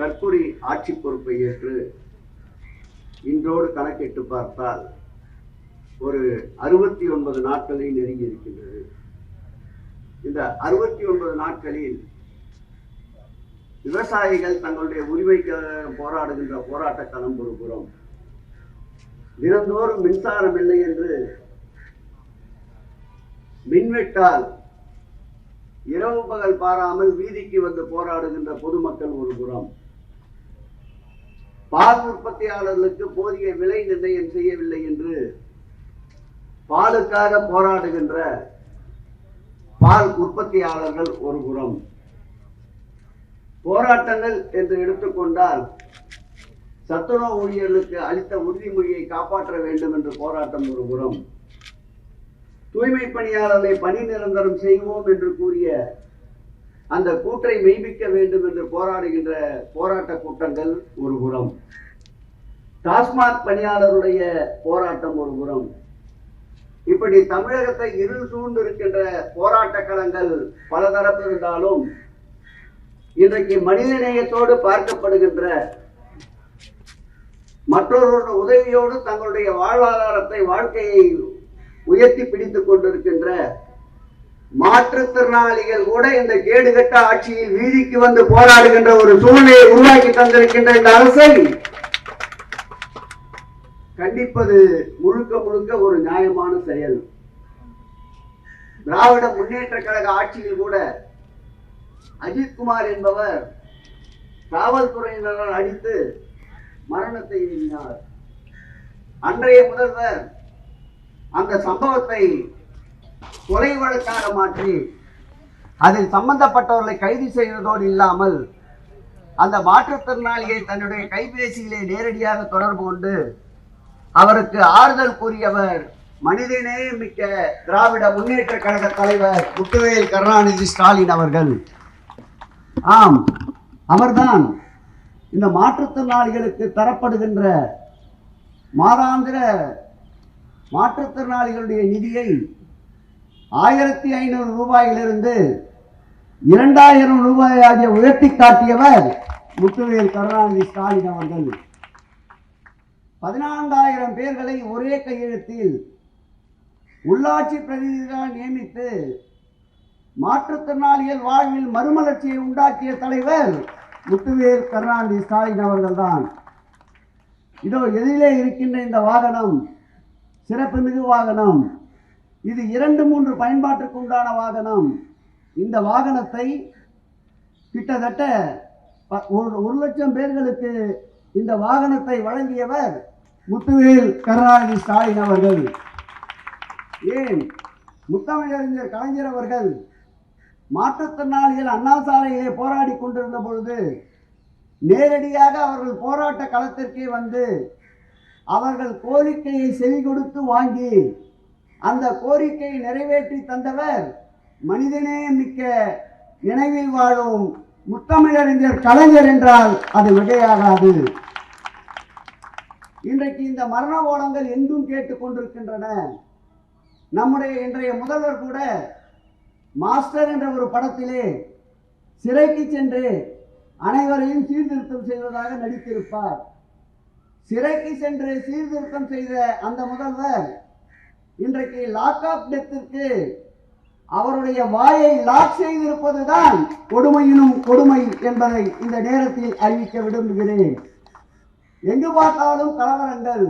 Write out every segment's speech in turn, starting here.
தற்கொலை ஆட்சி பொறுப்பை ஏற்று இன்றோடு கணக்கிட்டு பார்த்தால் ஒரு 69 நாட்களை நெருங்கி இருக்கின்றது. இந்த 69 நாட்களில் விவசாயிகள் தங்களுடைய உரிமைக்காக போராடுகின்ற போராட்ட களம் ஒரு புறம், தினந்தோறும் மின்சாரம் இல்லை என்று மின்வெட்டால் இரவு பகல் பாராமல் வீதிக்கு வந்து போராடுகின்ற பொதுமக்கள் ஒரு புறம், பால் உற்பத்தியாளர்களுக்கு போதிய விலை நிர்ணயம் செய்யவில்லை என்று பாலுக்காக போராடுகின்ற பால் உற்பத்தியாளர்கள் ஒரு புறம், போராட்டங்கள் என்று எடுத்துக்கொண்டால் சத்துணவு ஊழியர்களுக்கு அளித்த உறுதிமொழியை காப்பாற்ற வேண்டும் என்று போராட்டம் ஒரு புறம், தூய்மை பணியாளர்களை பணி நிரந்தரம் செய்வோம் என்று கூறிய அந்த கூற்றை மெய்ப்பிக்க வேண்டும் என்று போராடுகின்ற போராட்ட கூட்டங்கள் ஒரு புறம், டாஸ்மாக் பணியாளருடைய போராட்டம் ஒரு புறம், இப்படி தமிழகத்தை இருள் சூழ்ந்து இருக்கின்ற போராட்ட களங்கள் பலதரப்பு இருந்தாலும் இன்றைக்கு மனிதநேயத்தோடு பார்க்கப்படுகின்ற, மற்றொரு உதவியோடு தங்களுடைய வாழ்வாதாரத்தை வாழ்க்கையை உயர்த்தி பிடித்துக் கொண்டிருக்கின்ற மாற்றுத்திறனாளிகள் கூட இந்த கேடுகட்ட ஆட்சியில் வீதிக்கு வந்து போராடுகின்ற ஒரு சூழ்நிலையை உருவாக்கி தந்திருக்கின்ற இந்த அரசை கண்டிப்பது முழுக்க முழுக்க ஒரு நியாயமான செயல். திராவிட முன்னேற்ற கழக ஆட்சியில் கூட அஜித்குமார் என்பவர் காவல்துறையினரால் அடித்து மரணத்தை எண்ணினார். அன்றைய முதல்வர் அந்த சம்பவத்தை கொலை வழக்காக மாற்றி அதில் சம்பந்தப்பட்டவர்களை கைது செய்வதோடு இல்லாமல் அந்த மாற்றுத்திறனாளியை தன்னுடைய கைபேசியிலே நேரடியாக தொடர்பு கொண்டு அவருக்கு ஆறுதல் கூறியவர் மனிதநேயம் மிக்க திராவிட முன்னேற்ற கழக தலைவர் முத்துவேல் கருணாநிதி ஸ்டாலின் அவர்கள். ஆம், அவர்தான் இந்த மாற்றுத்திறனாளிகளுக்கு தரப்படுகின்ற மாதாந்திர மாற்றுத்திறனாளிகளுடைய நிதியை 1500 ரூபாயிலிருந்து 2000 ரூபாயாக உயர்த்தி காட்டியவர் முத்துவேல் கருணாநிதி ஸ்டாலின் அவர்கள். 14,000 பேர்களை ஒரே கையெழுத்தில் உள்ளாட்சி பிரதிநிதிகளாக நியமித்து மாற்றுத்திறனாளிகள் வாழ்வில் மறுமலர்ச்சியை உண்டாக்கிய தலைவர் முத்துவேல் கருணாநிதி ஸ்டாலின் அவர்கள் தான். இதோ எதிலே இருக்கின்ற இந்த வாகனம் சிறப்புமிகு வாகனம். இது 2-3 பயன்பாட்டிற்கு உண்டான வாகனம். இந்த வாகனத்தை கிட்டத்தட்ட 1,00,000 பேர்களுக்கு இந்த வாகனத்தை வழங்கியவர் முத்துவேல் கருணாநிதி ஸ்டாலின் அவர்கள். ஏன் முத்தமிழறிஞர் கலைஞர் அவர்கள் மாற்றுத்திறனாளிகள் அண்ணா சாலையிலே போராடி கொண்டிருந்த பொழுது நேரடியாக அவர்கள் போராட்ட களத்திற்கே வந்து அவர்கள் கோரிக்கையை செவி கொடுத்து வாங்கி அந்த கோரிக்கையை நிறைவேற்றி தந்தவர் மனிதநேயம் மிக்க நினைவில் வாழும் முத்தமிழறிஞர் கலைஞர் என்றால் அது மிகையாகாது. இன்றைக்கு இந்த மரண ஓலங்கள் எங்கும் கேட்டுக் கொண்டிருக்கின்றன. நம்முடைய இன்றைய முதல்வர் கூட மாஸ்டர் என்ற ஒரு படத்திலே சிறைக்கு சென்று அனைவரையும் சீர்திருத்தம் செய்வதாக நடித்திருப்பார். சிறைக்கு சென்று சீர்திருத்தம் செய்த அந்த முதல்வர் இன்றைக்கு லாக் ஆஃப் டெத்திற்கு அவருடைய வாயை லாக் செய்திருப்பதுதான் கொடுமையினும் கொடுமை என்பதை இந்த நேரத்தில் அறிவிக்க விரும்புகிறேன். எங்கு பார்த்தாலும் கலவரங்கள்,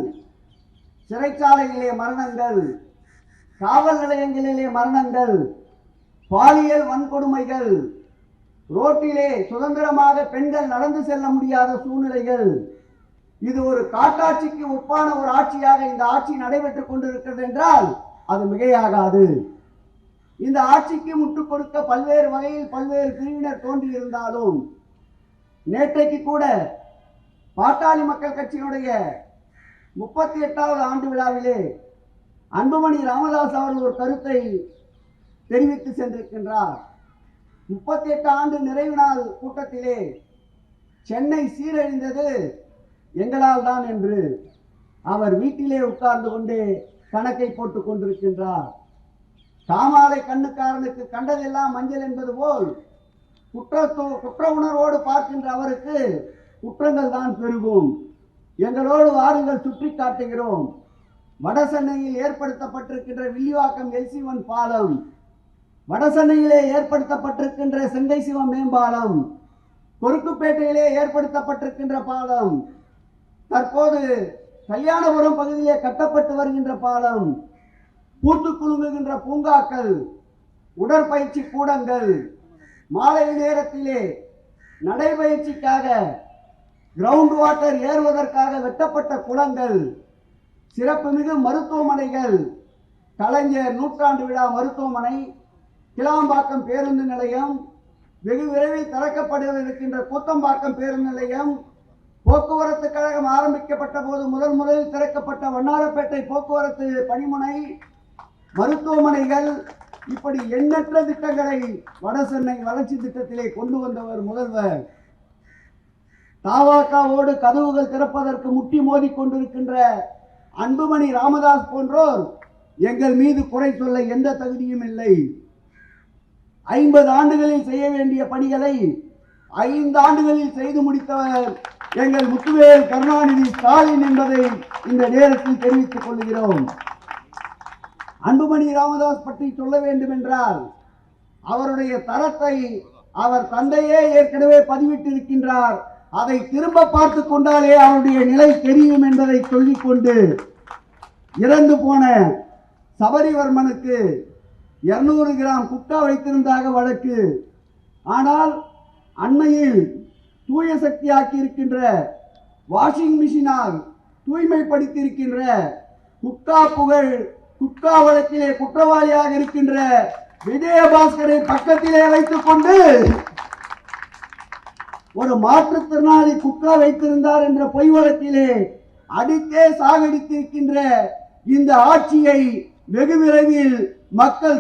சிறைச்சாலையிலே மரணங்கள், காவல் நிலையங்களிலே மரணங்கள், பாலியல் வன்கொடுமைகள், ரோட்டிலே சுதந்திரமாக பெண்கள் நடந்து செல்ல முடியாத சூழ்நிலைகள். இது ஒரு காட்டாட்சிக்கு ஒப்பான ஒரு ஆட்சியாக இந்த ஆட்சி நடைபெற்றுக் கொண்டிருக்கிறது என்றால் அது மிகையாகாது. இந்த ஆட்சிக்கு முட்டுக் கொடுக்க பல்வேறு வகையில் பல்வேறு பிரிவினர் தோன்றியிருந்தாலும் நேற்றைக்கு கூட பாட்டாளி மக்கள் கட்சியினுடைய 38வது ஆண்டு விழாவிலே அன்புமணி ராமதாஸ் அவர்கள் ஒரு கருத்தை தெரிவித்து சென்றிருக்கின்றார். 38 ஆண்டு நிறைவு நாள் கூட்டத்திலே சென்னை சீரழிந்தது எங்களால் தான் என்று அவர் வீட்டிலே உட்கார்ந்து கொண்டு கணக்கை போட்டுக் கொண்டிருக்கின்றார். காமாலை கண்ணுக்காரனுக்கு கண்டதெல்லாம் மஞ்சள் என்பது போல் குற்ற உணர்வோடு பார்க்கின்ற அவருக்கு குற்றங்கள் தான் பெருகும். எங்களோடு வாருங்கள், சுற்றி காட்டுகிறோம். வடசென்னையில் ஏற்படுத்தப்பட்டிருக்கின்ற வில்லிவாக்கம் LC1 பாலம், வடசென்னையிலே ஏற்படுத்தப்பட்டிருக்கின்ற செங்கை சிவம் மேம்பாலம், கொருக்குப்பேட்டையிலே ஏற்படுத்தப்பட்டிருக்கின்ற பாலம், தற்போது கல்யாணபுரம் பகுதியிலே கட்டப்பட்டு வருகின்ற பாலம், பூத்து குலுங்குகின்ற பூங்காக்கள், உடற்பயிற்சி கூடங்கள், மாலை நேரத்திலே நடைபயிற்சிக்காக கிரவுண்ட் வாட்டர் ஏறுவதற்காக வெட்டப்பட்ட குளங்கள், சிறப்புமிகு மருத்துவமனைகள், கலைஞர் நூற்றாண்டு விழா மருத்துவமனை, கிளாம்பாக்கம் பேருந்து நிலையம், வெகு விரைவில் திறக்கப்படவிருக்கின்ற கூத்தம்பாக்கம் பேருந்து நிலையம், போக்குவரத்து கழகம் ஆரம்பிக்கப்பட்ட போது முதலில் திறக்கப்பட்ட வண்ணாரப்பேட்டை போக்குவரத்து பணிமுனை, மருத்துவமனைகள், இப்படி எண்ணற்ற திட்டங்களை வடசென்னை வளர்ச்சி திட்டத்திலே கொண்டு வந்தவர் முதல்வர். தாவாக்காவோடு கதவுகள் திறப்பதற்கு முட்டி மோதி கொண்டிருக்கின்ற அன்புமணி ராமதாஸ் போன்றோர் எங்கள் மீது குறை சொல்ல எந்த தகுதியும் இல்லை. 50 ஆண்டுகளில் செய்ய வேண்டிய பணிகளை 5 ஆண்டுகளில் செய்து முடித்தவர் எங்கள் முத்துவேல் கருணாநிதி ஸ்டாலின் என்பதை இந்த நேரத்தில் தெரிவித்துக் கொள்கிறோம். அன்புமணி ராமதாஸ் பற்றி சொல்ல வேண்டும் என்றால் அவருடைய தரத்தை அவர் தந்தையே ஏற்கனவே பதிவிட்டிருக்கின்றார். அதை திரும்ப பார்த்து கொண்டாலே அவருடைய நிலை தெரியும் என்பதை சொல்லிக்கொண்டு, இறந்து போன சபரிவர்மனுக்கு 200 கிராம் குட்கா வைத்திருந்தாக வழக்கு. ஆனால் அண்மையில் தூய சக்தி ஆக்கியிருக்கின்ற வாஷிங் மிஷினால் தூய்மைப்படுத்தியிருக்கின்ற குட்கா புகழ் குட்கா வழக்கிலே குற்றவாளியாக இருக்கின்ற விஜயபாஸ்கரை பக்கத்திலே வைத்துக் கொண்டு ஒரு மாற்றுத்திறனாளி குட்கா வைத்திருந்தார் என்ற பொய் வழக்கிலே அடித்தே சாகடித்திருக்கின்ற இந்த ஆட்சியை வெகு விரைவில் மக்கள்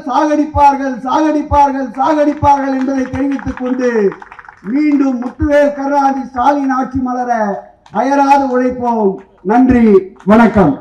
சாகடிப்பார்கள் என்பதை தெரிவித்துக் கொண்டு மீண்டும் முத்துவேல் கருணாநிதி ஸ்டாலின் ஆட்சி மலர அயராது உழைப்போம். நன்றி, வணக்கம்.